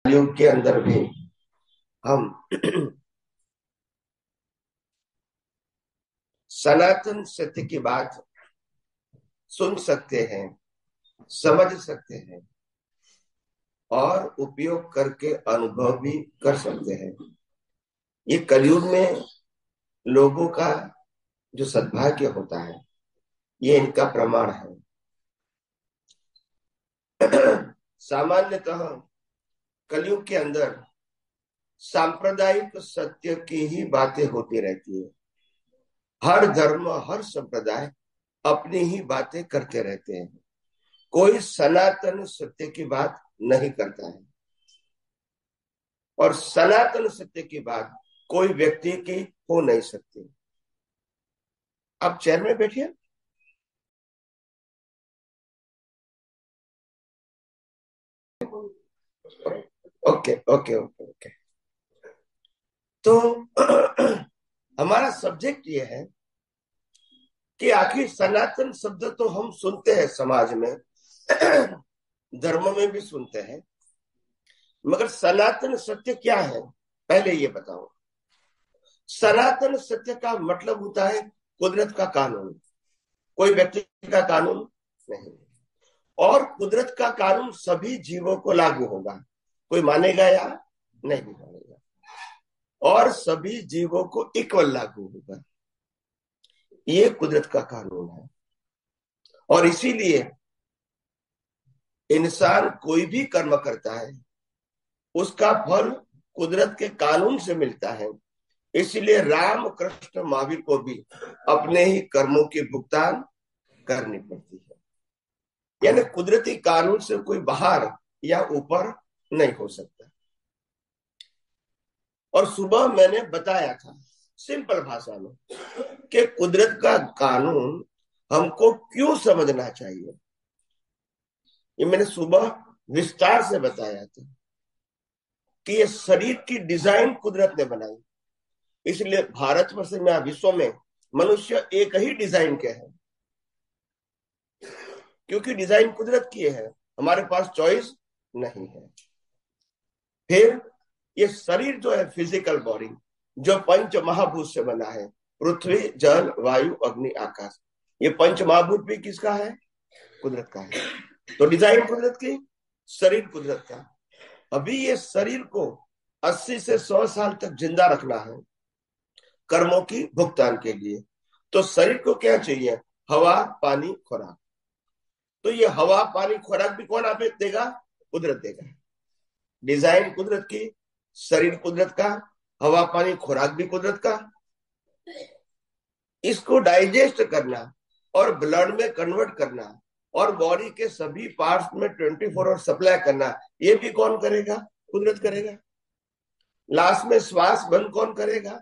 युग के अंदर भी हम सनातन सत्य की बात सुन सकते हैं, समझ सकते हैं और उपयोग करके अनुभव भी कर सकते हैं। ये कलयुग में लोगों का जो सद्भाग्य होता है, ये इनका प्रमाण है। सामान्यतः कलयुग के अंदर सांप्रदायिक सत्य की ही बातें होती रहती है। हर धर्म, हर संप्रदाय अपनी ही बातें करते रहते हैं। कोई सनातन सत्य की बात नहीं करता है और सनातन सत्य की बात कोई व्यक्ति की हो नहीं सकती। आप चेयर में बैठिए। Okay okay okay okay. तो हमारा सब्जेक्ट ये है कि आखिर सनातन शब्द तो हम सुनते हैं समाज में, धर्म में भी सुनते हैं, मगर सनातन सत्य क्या है पहले ये बताओ। सनातन सत्य का मतलब होता है कुदरत का कानून, कोई व्यक्ति का कानून नहीं। और कुदरत का कानून सभी जीवों को लागू होगा, कोई मानेगा या नहीं मानेगा, और सभी जीवों को इक्वल लागू होगा। ये कुदरत का कानून है और इसीलिए इंसान कोई भी कर्म करता है उसका फल कुदरत के कानून से मिलता है। इसलिए राम कृष्ण महावीर को भी अपने ही कर्मों की भुगतान करनी पड़ती है। यानी कुदरती कानून से कोई बाहर या ऊपर नहीं हो सकता। और सुबह मैंने बताया था सिंपल भाषा में कि कुदरत का कानून हमको क्यों समझना चाहिए। ये मैंने सुबह विस्तार से बताया था कि ये शरीर की डिजाइन कुदरत ने बनाई। इसलिए भारतवर्ष में, विश्व में मनुष्य एक ही डिजाइन के हैं, क्योंकि डिजाइन कुदरत की है, हमारे पास चॉइस नहीं है। फिर ये शरीर जो है, फिजिकल बॉडी, जो पंच महाभूत से बना है, पृथ्वी, जल, वायु, अग्नि, आकाश, ये पंच महाभूत भी किसका है? कुदरत का है। तो डिजाइन कुदरत की, शरीर कुदरत का। अभी ये शरीर को 80 से 100 साल तक जिंदा रखना है कर्मों की भुगतान के लिए। तो शरीर को क्या चाहिए? हवा, पानी, खुराक। तो ये हवा, पानी, खुराक भी कौन आप देगा? कुदरत देगा। डिजाइन कुदरत की, शरीर कुदरत का, हवा, पानी, खुराक भी कुदरत का। इसको डाइजेस्ट करना और ब्लड में कन्वर्ट करना और बॉडी के सभी पार्ट्स में 24 आवर सप्लाई करना, ये भी कौन करेगा? कुदरत करेगा। लास्ट में श्वास बंद कौन करेगा?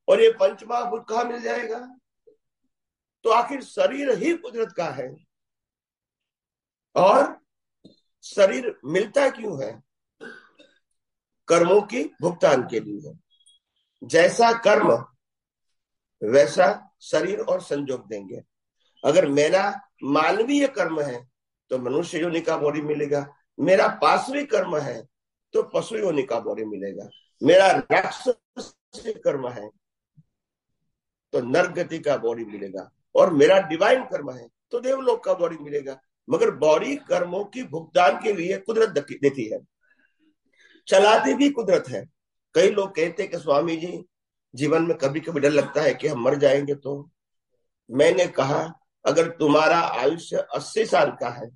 और ये पंचमहाभूत कहाँ मिल जाएगा? तो आखिर शरीर ही कुदरत का है। और शरीर मिलता क्यों है? कर्मों की भुगतान के लिए। जैसा कर्म वैसा शरीर और संजोग देंगे। अगर मेरा मानवीय कर्म है तो मनुष्य योनि का बॉडी मिलेगा, मेरा पाशवी कर्म है तो पशु योनि का बॉडी मिलेगा, मेरा राक्षस कर्म है तो नरगति का बॉडी मिलेगा, और मेरा डिवाइन कर्म है तो देवलोक का बॉडी मिलेगा। मगर बॉडी कर्मों की भुगतान के लिए कुदरत देती है, चलाती भी कुदरत है। कई लोग कहते हैं कि स्वामी जी, जीवन में कभी कभी डर लगता है कि हम मर जाएंगे। तो मैंने कहा, अगर तुम्हारा आयुष्य 80 साल का है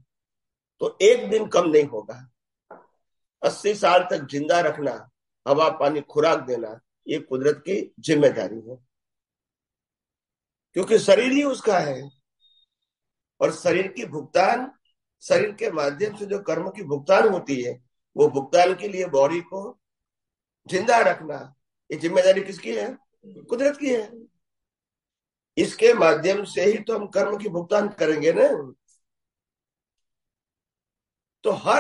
तो एक दिन कम नहीं होगा। 80 साल तक जिंदा रखना, हवा, पानी, खुराक देना, ये कुदरत की जिम्मेदारी है, क्योंकि शरीर ही उसका है। और शरीर की भुगतान, शरीर के माध्यम से जो कर्म की भुगतान होती है, वो भुगतान के लिए बॉडी को जिंदा रखना, ये जिम्मेदारी किसकी है? कुदरत की है। इसके माध्यम से ही तो हम कर्म की भुगतान करेंगे ना। तो हर